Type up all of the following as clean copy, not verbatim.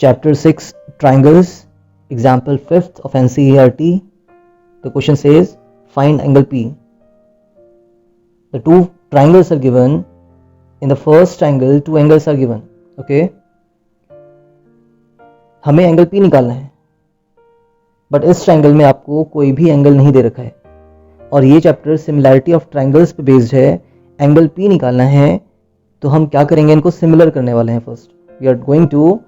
Chapter 6 Triangles, example 5th of NCERT. The question says find angle P. The two triangles are given. In the first triangle two angles are given. Okay, हमें angle P निकालना है, but इस triangle में आपको कोई भी angle नहीं दे रखा है और ये चैप्टर सिमिलैरिटी ऑफ ट्राइंगल्स पे बेस्ड है. एंगल P निकालना है तो हम क्या करेंगे, इनको सिमिलर करने वाले हैं. First we are going to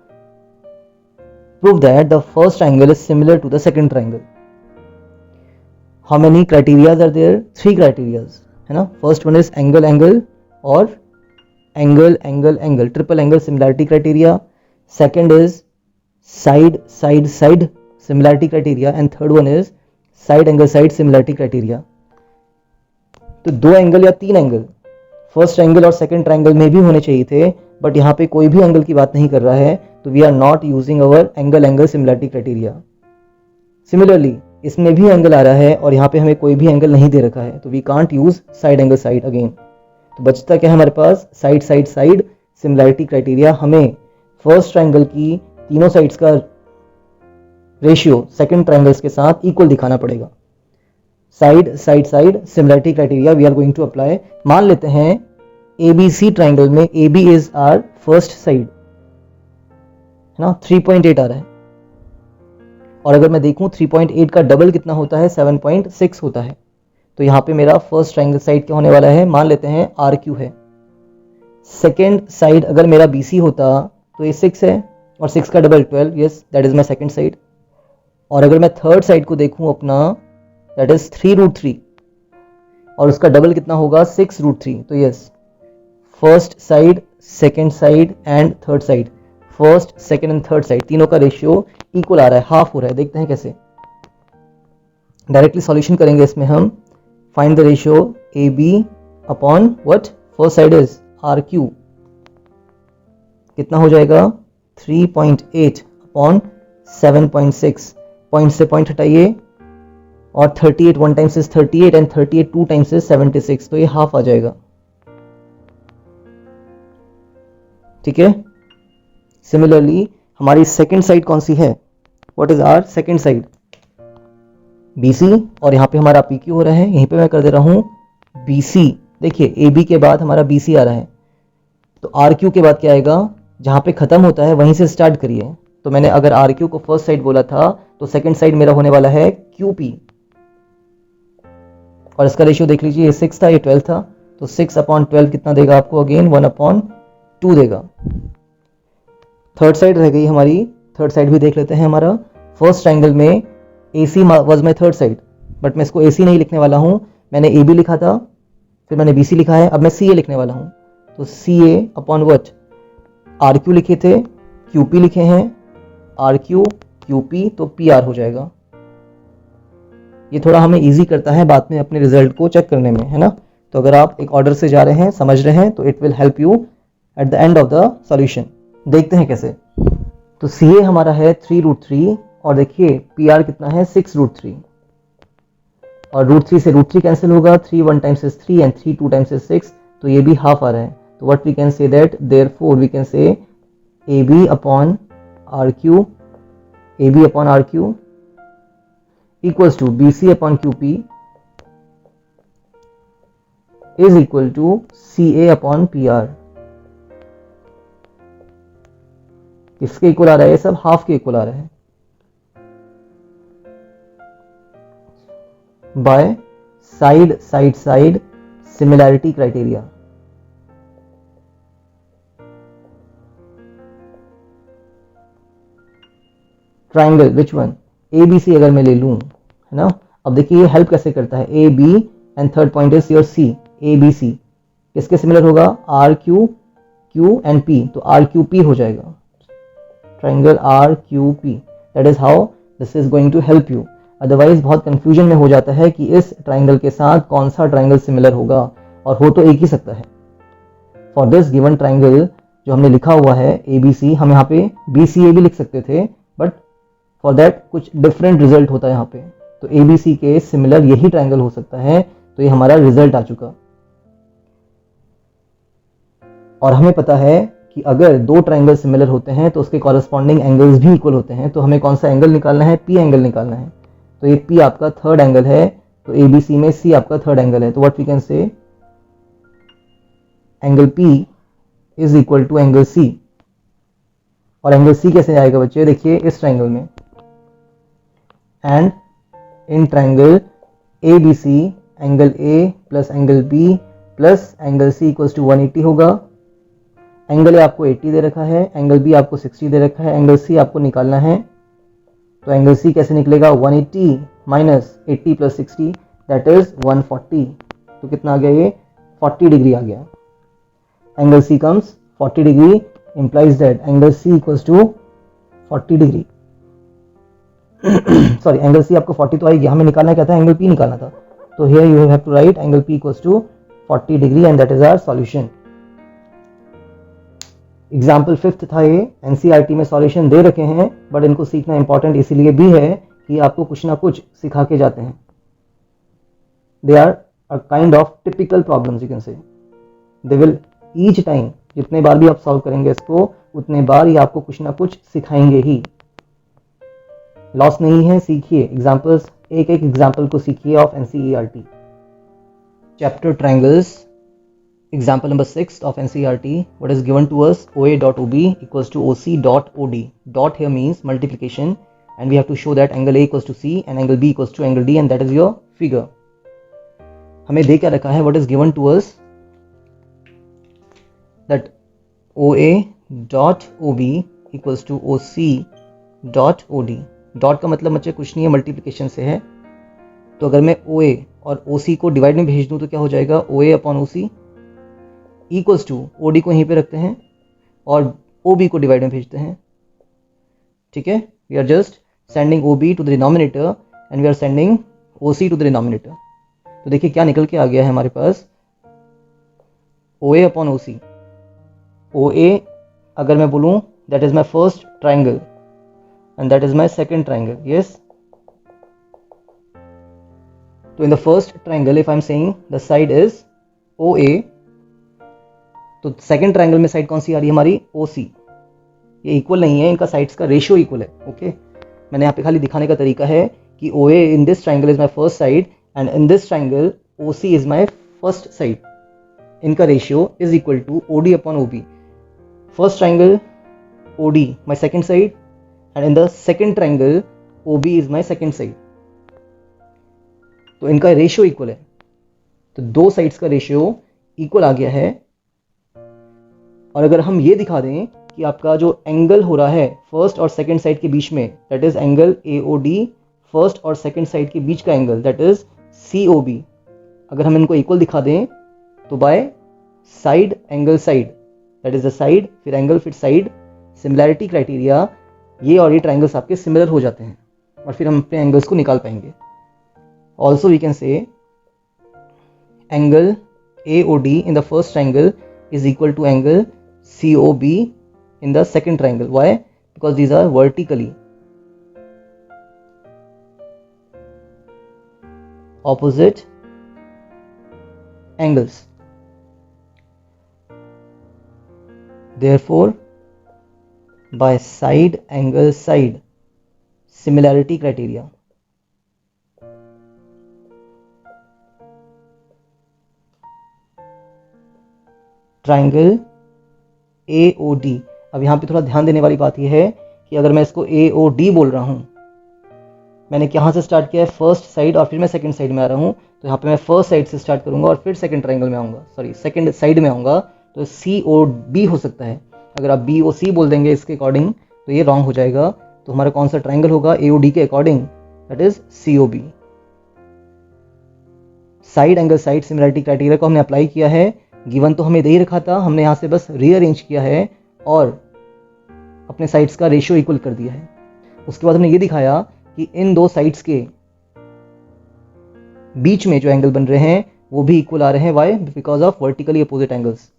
prove that the first triangle is similar to the second triangle. How many criterias are there? 3 criterias है ना. First one is angle angle और angle angle angle, triple angle similarity criteria. Second is side side side similarity criteria and third one is side angle side similarity criteria. तो 2 angle या 3 angle first triangle और second triangle में भी होने चाहिए थे, but यहाँ पे कोई भी एंगल की बात नहीं कर रहा है, तो we are not using our angle angle similarity criteria. Similarly इसमें भी एंगल आ रहा है और यहाँ पे हमें कोई भी एंगल नहीं दे रखा है, तो we can't use side angle side again. तो बचता क्या है हमारे पास? Side side side similarity criteria. हमें फर्स्ट ट्राइंगल की तीनों साइड्स का रेशियो सेकंड ट्राइंगल्स के साथ इक्वल दिखाना पड़ेगा. Side side side similarity criteria we are going to apply. मान लेते हैं ABC ट्राइंगल में AB is our first side है ना, 3.8 आ रहा है. और अगर मैं देखूं 3.8 का डबल कितना होता है? 7.6 होता है. तो यहाँ पे मेरा फर्स्ट ट्राइंगल साइड क्या होने वाला है? मान लेते हैं RQ है. सेकेंड साइड अगर मेरा BC होता तो ये 6 है और 6 का double 12. Yes, that is my second side. और अगर मैं थर्ड साइड को देखूं अपना, दैट इज 3√3 और उसका डबल कितना होगा? 6√3. तो yes, first side second side and third side, first second and third side तीनों का रेशियो इक्वल आ रहा है, हाफ हो रहा है. देखते हैं कैसे. डायरेक्टली सॉल्यूशन करेंगे इसमें हम. Find the ratio AB upon what? First side is RQ. कितना हो जाएगा? 3.8 अपॉन 7.6. पॉइंट से पॉइंट हटाइए और 38 1 times is 38 and 38 2 times is 76. तो ये हाफ आ जाएगा. ठीक है. सिमिलरली हमारी सेकंड साइड कौन सी है? What is our second side? BC. और यहाँ पे हमारा PQ हो रहा है, यहीं पे मैं कर दे रहा हूं BC. देखिए AB के बाद हमारा BC आ रहा है, तो RQ के बाद क्या आएगा? जहां पे खत्म होता है वहीं से स्टार्ट करिए. तो मैंने अगर RQ को फर्स्ट साइड बोला था तो सेकंड साइड मेरा होने वाला है QP. और इसका रेशियो देख लीजिए, ये 6 था, ये 12 था. तो 6 अपॉन 12 कितना देगा आपको? अगेन 1/2 देगा. थर्ड साइड रह गई हमारी. थर्ड साइड भी देख लेते हैं. हमारा फर्स्ट ट्राइंगल में AC was my third side, but मैं इसको AC नहीं लिखने वाला हूं. मैंने AB लिखा था, फिर मैंने BC लिखा है, अब मैं CA लिखने वाला हूं. तो CA अपॉन व्हाट? RQ लिखे थे, QP लिखे हैं, RQ QP, तो PR हो जाएगा. ये थोड़ा हमें इजी करता है बाद में अपने रिजल्ट को चेक करने में, है ना. तो अगर आप एक ऑर्डर से जा रहे हैं, समझ रहे हैं, तो it will help you at the end of the solution. देखते हैं कैसे. तो CA हमारा है 3√3 और देखिए PR कितना है? 6√3. और √3 से √3 कैंसिल होगा. 3 1 times is 3 and 3 2 times is 6. तो ये भी हाफ आ रहा है. तो what we can say that therefore we can say AB upon RQ, AB upon RQ equals to BC upon QP is equal to CA upon PR. किसके equal आ रहा है? ये सब हाफ के इक्वल आ रहा है. By side side side similarity criteria. Triangle which one? ABC अगर मैं ले लूं, है ना. अब देखिए ये हेल्प कैसे करता है. AB and third point is your C. ABC किसके सिमिलर होगा? RQ Q and P. तो RQP हो जाएगा. Triangle RQP. That is how this is going to help you. Otherwise बहुत कंफ्यूजन में हो जाता है कि इस ट्राइंगल के साथ कौन सा ट्राइंगल सिमिलर होगा, और हो तो एक ही सकता है. फॉर दिस गिवन ट्राइंगल जो हमने लिखा हुआ है ABC, हम यहाँ पे BCA भी लिख सकते थे, बट फॉर दैट कुछ डिफरेंट रिजल्ट होता है यहाँ पे. तो ABC के सिमिलर यही ट्राइंगल हो सकता है. तो ये हमारा रिजल्ट आ चुका. और हमें पता है कि अगर दो ट्राइंगल सिमिलर होते हैं तो उसके कॉरस्पॉन्डिंग एंगल्स भी इक्वल होते हैं। तो हमें कौन सा एंगल निकालना है? पी एंगल निकालना है। तो ये पी आपका थर्ड एंगल है, तो ए बी सी में सी आपका थर्ड एंगल है। तो what we can say, angle P is equal to angle C. और एंगल सी कैसे आएगा बच्चे? देखिए इस ट्राइंगल में, and in triangle A B C angle A plus angle B plus angle C equals to 180 होगा। एंगल ए आपको 80 दे रखा है, एंगल बी आपको 60 दे रखा है, एंगल सी आपको निकालना है। तो एंगल सी कैसे निकलेगा? 180 माइनस 80 प्लस 60 दैट इज 140। तो कितना आ गया? ये 40 डिग्री आ गया। Angle C comes 40 degree, implies that angle C equals to 40 degree. Sorry, angle C आपको 40 तो आएगी, हमें निकालना क्या था? एंगल पी निकालना था। तो here you have to write angle P equals to 40 degree and that is our solution. Example 5th था ये, एनसीईआरटी में सॉल्यूशन दे रखे हैं, बट इनको सीखना इंपॉर्टेंट इसीलिए भी है कि आपको कुछ ना कुछ सिखा के जाते हैं। They are a kind of typical problems, you can say. They will each time, जितने बार भी आप सॉल्व करेंगे इसको, उतने बार ये आपको कुछ ना कुछ सिखाएंगे ही। लॉस नहीं है, सीखिए एग्जाम्पल्स, एक एक एग्जाम्पल को सीखिए of NCERT. Chapter triangles, example number 6 of NCERT, what is given to us? OA.OB equals to OC.OD. Dot here means multiplication, and we have to show that angle A equals to C and angle B equals to angle D, and that is your figure. हमें दे क्या रखा है? What is given to us? That OA.OB equals to OC.OD. Dot का मतलब बच्चे कुछ नहीं है, मल्टीप्लिकेशन से है। तो अगर मैं OA और OC को डिवाइड में भेज दूं तो क्या हो जाएगा? OA upon OC equals to, OD को यहीं पे रखते हैं और OB को डिवाइड में भेजते हैं। ठीक है, we are just sending OB to the denominator and we are sending OC to the denominator. तो देखिए क्या निकल के आ गया है हमारे पास, OA अपॉन OC। OA अगर मैं बोलूं that is my first triangle and that is my second triangle, yes. तो in the first triangle if I am saying the side is OA, तो सेकंड ट्रायंगल में साइड कौन सी आ रही है हमारी? OC। ये इक्वल नहीं है, इनका साइड्स का रेशियो इक्वल है। ओके, मैंने यहाँ पे खाली दिखाने का तरीका है कि OA in this triangle is my first side and in this triangle OC is my first side. इनका ratio is equal to OD upon OB। First triangle OD my second side and in the second triangle OB is my second side. तो इनका ratio equal है, तो दो sides का ratio equal आ गया है। और अगर हम ये दिखा दें कि आपका जो एंगल हो रहा है फर्स्ट और सेकंड साइड के बीच में, that is angle AOD, first और सेकंड साइड के बीच का एंगल दैट इज COB, अगर हम इनको इक्वल दिखा दें तो bye side angle side, that is the side फिर एंगल फिर साइड, सिमिलैरिटी क्राइटेरिया, ये और ये ट्राइंगल्स आपके सिमिलर हो जाते हैं और फिर हम अपने एंगल्स को निकाल पाएंगे। Also we can say angle AOD in the first triangle is equal to angle COB in the second triangle. Why? Because these are vertically opposite angles. Therefore, by side angle side similarity criteria, triangle AOD। अब यहाँ पे थोड़ा ध्यान देने वाली बात यह है कि अगर मैं इसको AOD बोल रहा हूँ, मैंने यहाँ से स्टार्ट किया है फर्स्ट साइड और फिर मैं सेकंड साइड में आ रहा हूँ, तो यहाँ पे मैं फर्स्ट साइड से स्टार्ट करूँगा और फिर सेकंड ट्राइंगल में आऊँगा, सॉरी सेकंड साइड में आऊँगा, तो COB हो सकता है। अगर आप BOC बोल देंगे इसके अकॉर्डिंग तो ये रॉन्ग हो जाएगा। तो हमारा कौन सा ट्राइंगल होगा AOD के according? That is COB। Side angle side similarity criteria को हमने अप्लाई किया है, गिवन तो हमें दे ही रखा था, हमने यहाँ से बस रीअरेंज किया है और अपने साइड्स का रेशियो इक्वल कर दिया है। उसके बाद हमने ये दिखाया कि इन दो साइड्स के बीच में जो एंगल बन रहे हैं वो भी इक्वल आ रहे हैं। Why? Because of vertically opposite angles.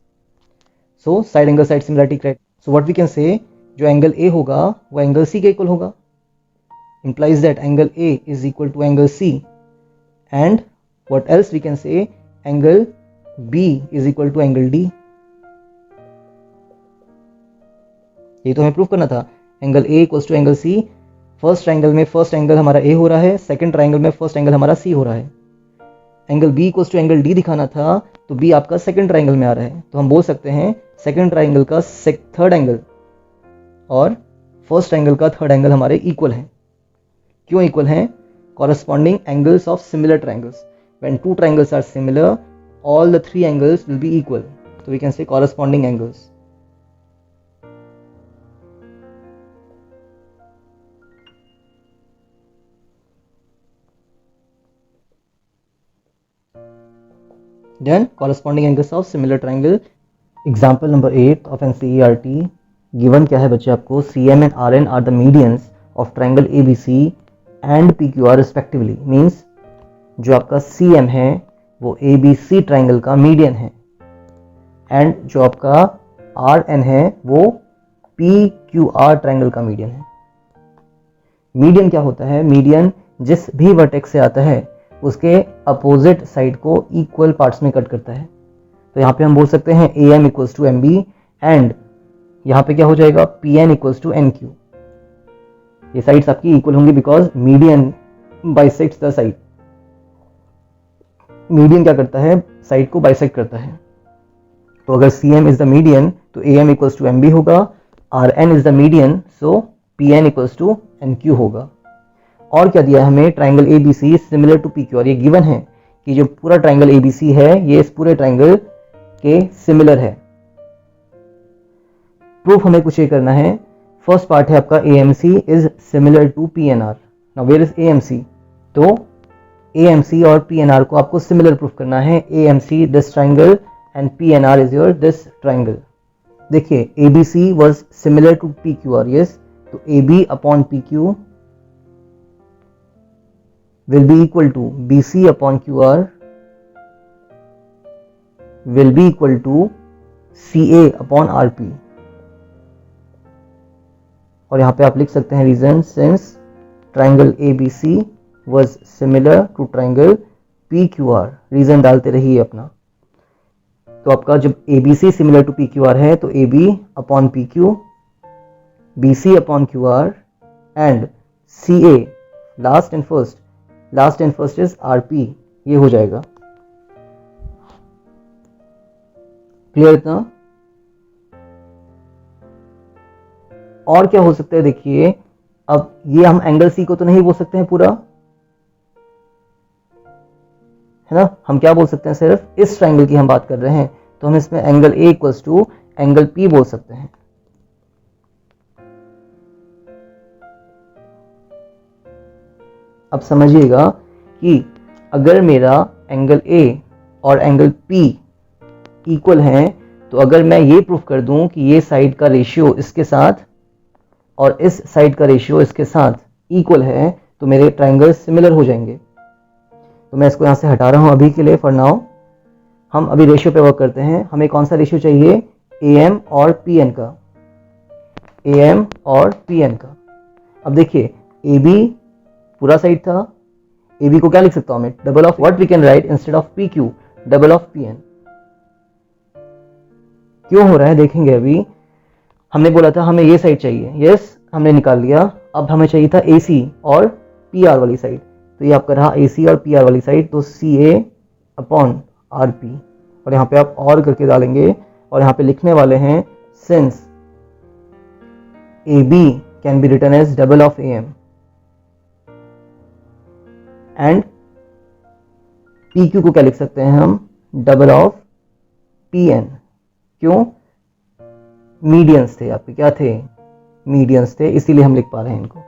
So side angle side similarity criteria. So what we can say, जो एंगल A होगा वो एंगल C के इक्वल होगा, implies that angle A is equal to angle C, and what else we can say, angle B is equal to angle D. ये तो हमें prove करना था। Angle A equals to angle C, first triangle में first angle हमारा A हो रहा है, सेकंड ट्राइंगल में फर्स्ट एंगल हमारा सी हो रहा है। Angle B equals to angle D दिखाना था, तो बी आपका सेकंड ट्राइंगल में आ रहा है, तो हम बोल सकते हैं सेकंड ट्राइंगल का थर्ड एंगल और फर्स्ट ट्राइंगल का थर्ड एंगल हमारे इक्वल हैं। क्यों इक्वल हैं? Corresponding angles of similar triangles. When two triangles are similar, all the three angles will be equal, so we can say corresponding angles. Then corresponding angles of similar triangle. Example number 8 of NCERT. Given क्या है बच्चे आपको, CM and RN are the medians of triangle ABC and PQR respectively. Means जो आपका CM है वो ABC triangle का median है, एंड जो आपका RN है वो PQR ट्राइंगल का मीडियन है। मीडियन क्या होता है? मीडियन जिस भी वर्टेक्स से आता है उसके अपोजिट साइड को इक्वल पार्ट्स में कट करता है। तो यहाँ पे हम बोल सकते हैं AM equals to MB, and यहाँ पे क्या हो जाएगा, PN इक्वल्स टू NQ। ये साइड्स आपकी इक्वल होंगी because median bisects the side. Median क्या करता है? साइड को बाइसेक्ट करता है। तो अगर CM इज द मीडियन तो AM इक्वल्स टू MB होगा, RN is the median so PN equals to NQ होगा। और क्या दिया है हमें? Triangle ABC similar to PQR। ये गिवन है कि जो पूरा ट्राइंगल ABC है ये इस पूरे ट्राइंगल के सिमिलर है। प्रूफ हमें कुछ ये करना है। फर्स्ट पार्ट है आपका AMC is similar to PNR। Now where is AMC? तो AMC और PNR को आपको सिमिलर प्रूफ करना है। AMC this triangle and PNR is your this triangle. देखिए ABC was similar to PQR, yes, तो AB upon PQ will be equal to BC upon QR will be equal to CA upon RP। और यहाँ पे आप लिख सकते हैं reason, since triangle ABC was similar to triangle PQR। Reason डालते रहिए अपना। तो आपका जब ABC सिमिलर टू PQR है तो AB upon PQ, BC upon QR and CA last and first is RP। ये हो जाएगा। क्लियर इतना? और क्या हो सकता है? देखिए अब ये हम एंगल C को तो नहीं बोल सकते हैं पूरा, है ना। हम क्या बोल सकते हैं? सिर्फ इस ट्राइंगल की हम बात कर रहे हैं, तो हम इसमें angle A equals to angle P बोल सकते हैं। अब समझिएगा कि अगर मेरा एंगल A और एंगल P इक्वल हैं, तो अगर मैं ये प्रूफ कर दूं कि ये साइड का रेशियो इसके साथ और इस साइड का रेशियो इसके साथ इक्वल है, तो मेरे ट्राइंगल सिमिलर हो जाएंगे। तो मैं इसको यहाँ से हटा रहा हूँ अभी के लिए, फॉर नाउ। हम अभी रेशियो पे वर्क करते हैं। हमें कौन सा रेशियो चाहिए? AM और PN का। AM और PN का। अब देखिए AB पूरा साइड था, AB को क्या लिख सकता हूं मैं? Double of what we can write instead of PQ, double of PN। क्यों हो रहा है देखेंगे अभी। हमने बोला था हमें ये साइड चाहिए, यस, हमने निकाल लिया। अब हमें चाहिए था AC और PR वाली साइड, तो ये आपका रहा AC और PR वाली साइड, तो CA अपॉन RP। और यहाँ पे आप और करके डालेंगे और यहाँ पे लिखने वाले हैं since AB can be written as double of AM and PQ को क्या लिख सकते हैं हम? Double of PN। क्यों? मीडियंस थे आपके, क्या थे? मीडियंस थे, इसीलिए हम लिख पा रहे हैं इनको।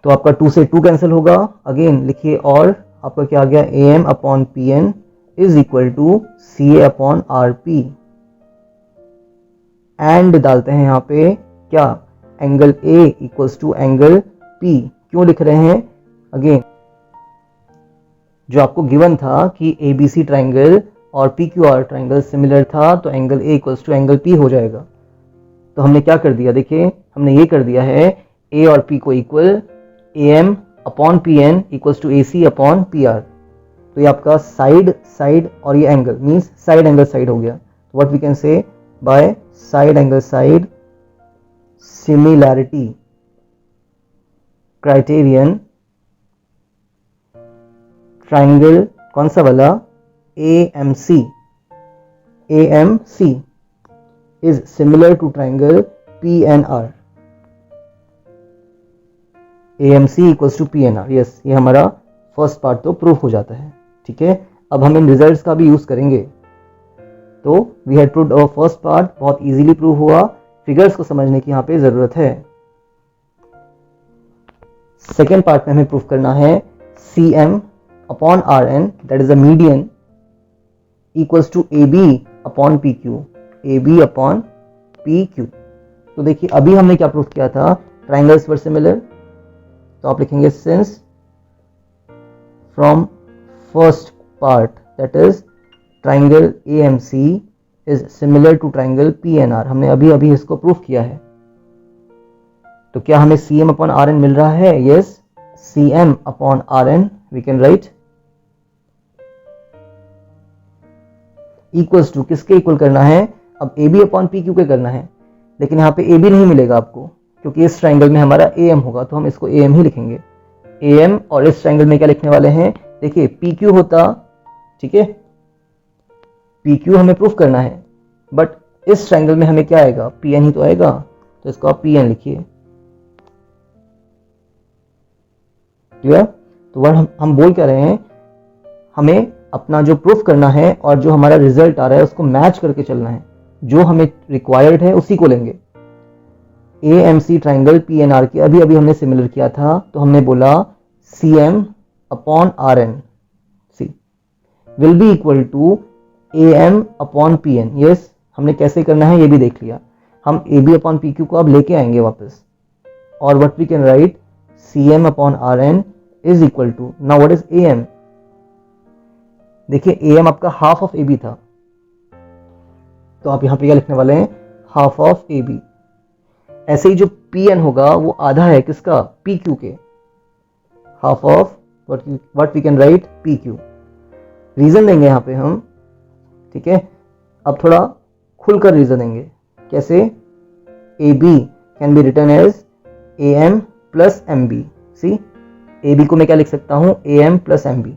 तो आपका 2 से 2 कैंसिल होगा। अगेन लिखिए, और आपका क्या आ गया? AM upon PN is equal to CA upon RP। And डालते हैं यहाँ पे क्या? Angle A equals to angle P। क्यों लिख रहे हैं? अगेन जो आपको गिवन था कि ABC ट्राइंगल और PQR ट्राइंगल सिमिलर था, तो angle A equals to angle P हो जाएगा। तो हमने क्या कर दिया? देखिए हमने ये कर दिया है A और P को equal, AM upon PN equals to AC upon PR। तो ये आपका साइड और ये angle means side angle side हो गया। What we can say? By side angle side similarity criterion triangle कौन सा वाला, AMC is similar to triangle PNR। AMC equals to PNR, yes, ये हमारा फर्स्ट पार्ट तो प्रूफ हो जाता है। ठीक है, अब हम इन रिजल्ट्स का भी यूज करेंगे। तो we had proved our first part, बहुत इजीली प्रूव हुआ। फिगर्स को समझने की यहाँ पे जरूरत है। सेकेंड पार्ट में हमें प्रूफ करना है CM upon RN that is a median equals to AB upon PQ, AB upon PQ। तो देखिए अभी हमने क्या प्रूफ किया था, ट्राइंगल्स वर सिमिलर, तो आप लिखेंगे since from first part that is triangle AMC is similar to triangle PNR। हमने अभी अभी इसको प्रूफ किया है। तो क्या हमें CM अपॉन RN मिल रहा है? Yes, CM upon RN we can write equals to, किसके इक्वल करना है, अब AB अपॉन PQ के करना है। लेकिन यहाँ पे AB नहीं मिलेगा आपको, क्योंकि इस ट्राइंगल में हमारा AM होगा, तो हम इसको AM ही लिखेंगे। AM और इस ट्राइंगल में क्या लिखने वाले हैं, देखिए PQ होता, ठीक है, PQ हमें प्रूफ करना है, बट इस ट्राइंगल में हमें क्या आएगा, PN ही तो आएगा, तो इसको आप PN लिखिए। क्लियर? तो वर्ड हम बोल क्या रहे हैं, हमें अपना जो प्रूफ करना है और जो हमारा रिजल्ट आ रहा है उसको मैच करके चलना है। जो हमें रिक्वायर्ड है उसी को लेंगे। AMC ट्राइंगल PNR की अभी अभी हमने सिमिलर किया था, तो हमने बोला CM upon RN will be equal to AM upon PN। Yes, हमने कैसे करना है ये भी देख लिया। हम AB अपॉन PQ को अब लेके आएंगे वापस, और what we can write CM upon RN is equal to, now what is AM, देखिए AM आपका हाफ ऑफ AB था, तो आप यहां पे क्या लिखने वाले हैं, हाफ ऑफ AB। ऐसे ही जो PN होगा वो आधा है किसका, PQ के, half of what we can write PQ। Reason देंगे यहाँ पे हम, ठीक है, अब थोड़ा खुलकर रीजन देंगे। कैसे, AB can be written as AM plus MB। See, AB को मैं क्या लिख सकता हूं, AM प्लस MB,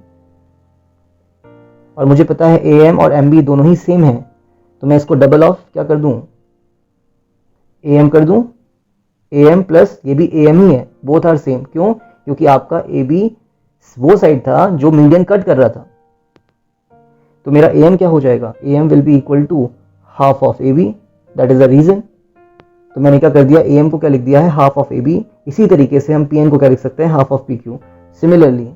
और मुझे पता है AM और MB दोनों ही सेम है, तो मैं इसको डबल ऑफ क्या कर दूं, AM कर दूं, AM प्लस ये भी AM ही है, बोथ आर सेम। क्यों, क्योंकि आपका AB वो साइड था जो मीडियन कट कर रहा था, तो मेरा AM क्या हो जाएगा, AM will be equal to half of AB, that is the reason. तो मैंने क्या कर दिया, AM को क्या लिख दिया है, हाफ ऑफ AB। इसी तरीके से हम PN को क्या लिख सकते हैं, half of PQ। Similarly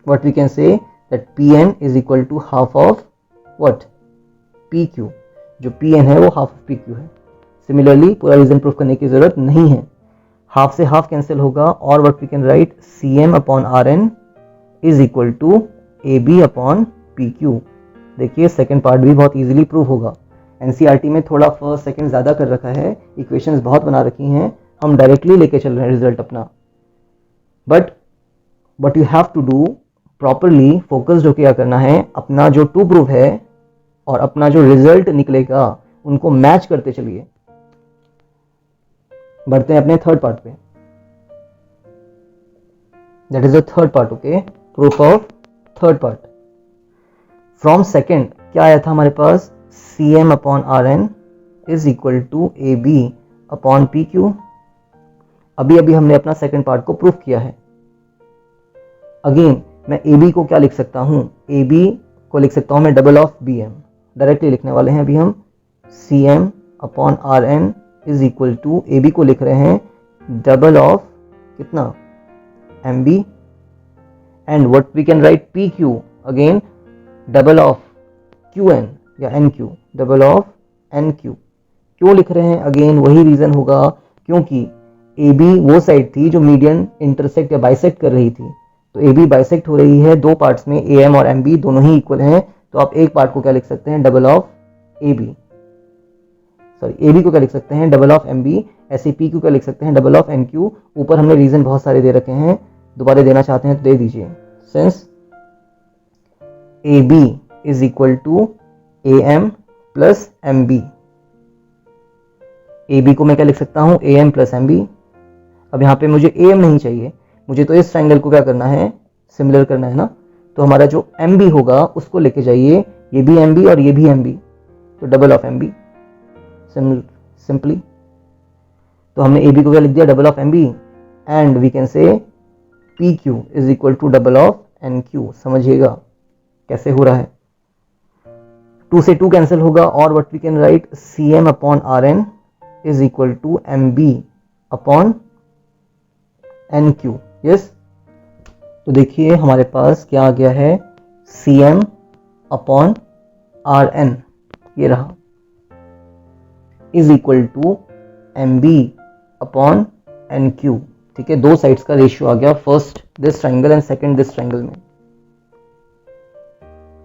what we can say that PN is equal to half of what, PQ। जो PN है वो half of PQ है। सिमिलरली पूरा रीजन प्रूफ करने की जरूरत नहीं है, हाफ से हाफ कैंसिल होगा, और what we can write CM upon RN is equal to AB upon PQ। देखिए सेकेंड पार्ट भी बहुत इजीली प्रूव होगा। NCERT में थोड़ा फर्स्ट सेकेंड ज्यादा कर रखा है, इक्वेशंस बहुत बना रखी हैं, हम डायरेक्टली लेके चल रहे हैं रिजल्ट अपना। But what you have to do properly focused होकर क्या करना है, अपना जो टू प्रूफ है और अपना जो रिजल्ट निकलेगा उनको मैच करते चलिए। बढ़ते हैं अपने थर्ड पार्ट पे, that is the third part. Okay, proof of third part. From second क्या आया था हमारे पास, CM upon RN is equal to AB upon PQ। अभी अभी हमने अपना सेकेंड पार्ट को प्रूफ किया है। अगेन मैं AB को क्या लिख सकता हूं, AB को लिख सकता हूं मैं डबल ऑफ BM, डायरेक्टली लिखने वाले हैं अभी हम। CM upon RN is equal to, AB को लिख रहे हैं डबल ऑफ कितना, MB, and what we can write PQ again double of QN या NQ, डबल ऑफ NQ। क्यों लिख रहे हैं, अगेन वही रीजन होगा, क्योंकि AB वो साइड थी जो मीडियन इंटरसेक्ट या बाइसेक्ट कर रही थी, तो AB बाइसेक्ट हो रही है दो पार्ट्स में, AM और MB दोनों ही इक्वल हैं, तो आप एक पार्ट को क्या लिख सकते हैं, double of AB, sorry AB को क्या लिख सकते हैं, डबल ऑफ MB, ऐसे PQ क्या लिख सकते हैं, डबल ऑफ NQ। ऊपर हमने रीजन बहुत सारे दे रखे हैं, दोबारा देना चाहते हैं तो दे दीजिए। Since AB is equal to AM plus M B. A B को मैं क्या लिख सकता हूँ, A M plus M B. अब यहाँ पे मुझे ए एम नहीं चाहिए, मुझे तो इस ट्राइंगल को क्या करना है, सिमिलर करना है ना। तो हमारा जो एम बी होगा उसको लेके जाइए, ये भी एम बी और ये भी एम बी, तो double of M B simply. तो हमने ए बी को क्या लिख दिया, double of M B, and we can say P Q is equal to double of N Q. समझिएगा कैसे हो रहा है। 2 से 2 कैंसिल होगा और what we can write, C M upon R N is equal to M B upon N Q. Yes, तो देखिए हमारे पास क्या आ गया है, C M upon R N, ये रहा, is equal to M B upon N Q. ठीक है, दो साइड्स का रेशियो आ गया, first this triangle and second this triangle में।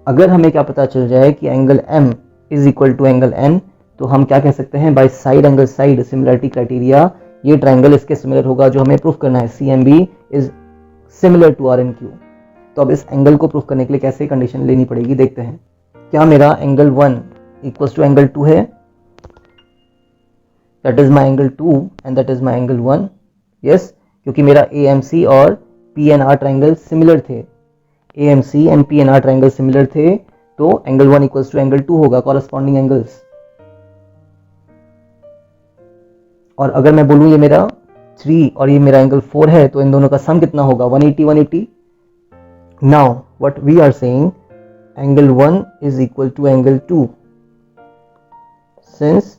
अगर हमें क्या पता चल जाए कि angle M is equal to angle N, तो हम क्या कह सकते हैं, by side angle side similarity criteria, ये ट्राइंगल इसके सिमिलर होगा जो हमें प्रूफ करना है, C M B is similar to R N Q. तो अब इस एंगल को प्रूफ करने के लिए कैसे कंडीशन लेनी पड़ेगी, देखते हैं। क्या मेरा एंगल 1 इक्वल्स टू एंगल 2 है, that is my angle 2 and that is my angle 1। Yes, क्योंकि मेरा AMC और PNR ट्राइंगल सिमिलर थे, AMC and PNR triangle similar थे, तो एंगल 1 इक्वल्स टू एंगल 2 होगा, कॉरस्पॉन्डिंग एंगल्स। और अगर मैं बोलूं ये मेरा 3 और ये मेरा एंगल 4 है, तो इन दोनों का सम कितना होगा, 180 180। Now what we are saying, angle 1 is equal to angle 2, since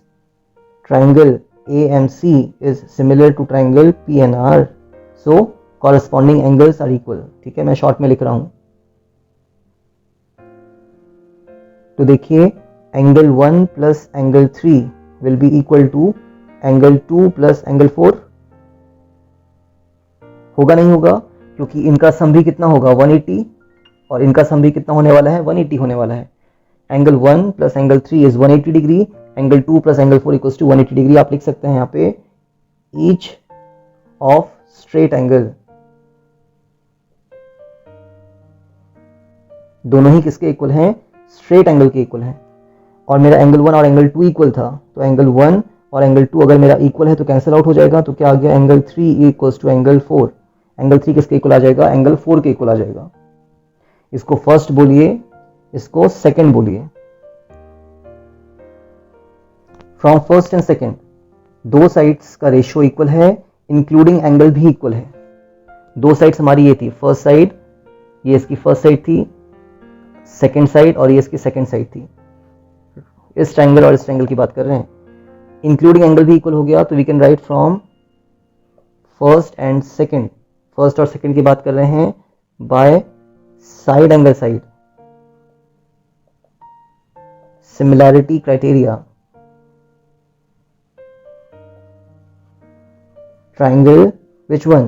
triangle AMC is similar to triangle PNR, so corresponding angles are equal। ठीक है, मैं शॉर्ट में लिख रहा हूं। तो देखिए angle 1 plus angle 3 will be equal to angle 2 plus angle 4। होगा नहीं होगा, क्योंकि इनका सम भी कितना होगा, 180, और इनका सम भी कितना होने वाला है, 180 होने वाला है। Angle 1 plus angle 3 is 180 degree, angle 2 plus angle 4 equals to 180 degree. आप लिख सकते हैं यहाँ पे ईच ऑफ स्ट्रेट एंगल, दोनों ही किसके इक्वल हैं, स्ट्रेट एंगल के इक्वल हैं। और मेरा एंगल 1 और एंगल 2 इक्वल था, तो एंगल 1 और एंगल 2 अगर मेरा इक्वल है तो कैंसिल आउट हो जाएगा, तो क्या आ गया, angle 3 equals to angle 4। Angle 3 किसके इक्वल आ जाएगा, एंगल 4 के इक्वल आ जाएगा। इसको फर्स्ट बोलिए, इसको सेकंड बोलिए। फ्रॉम फर्स्ट एंड सेकंड दो साइड्स का रेशियो इक्वल है, इंक्लूडिंग एंगल भी इक्वल है। दो साइड्स हमारी ये थी, फर्स्ट साइड, ये इसकी फर्स्ट साइड थी, सेकंड साइड और ये इसकी सेकंड साइड थी। इस ट्रायंगल और इस ट्रायंगल की बात कर रहे हैं, इंक्लूडिंग एंगल भी इक्वल हो गया, तो we can write from first and second, first और सेकंड की बात कर रहे हैं, by side angle side similarity criteria, triangle which one,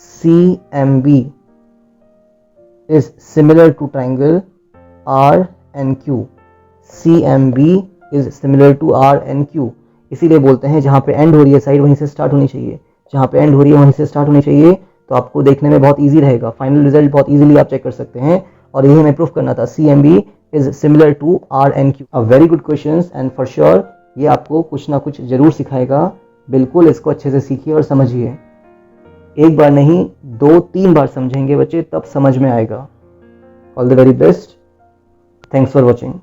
CMB is similar to triangle RNQ, CMB is similar to RNQ। इसीलिए बोलते हैं जहां पे एंड हो रही है साइड वहीं से स्टार्ट होनी चाहिए, जहां पे एंड हो रही है वहीं से स्टार्ट होनी चाहिए, तो आपको देखने में बहुत इजी रहेगा, फाइनल रिजल्ट बहुत इजीली आप चेक कर सकते हैं। और यही हमें प्रूफ करना था, CMB is similar to RNQ। A very good questions and for sure ये आपको कुछ ना कुछ जरूर सिखाएगा। बिल्कुल इसको अच्छे से सीखिए और समझिए, एक बार नहीं 2-3 बार समझेंगे बच्चे, तब समझ में आएगा। All the very best, thanks for watching.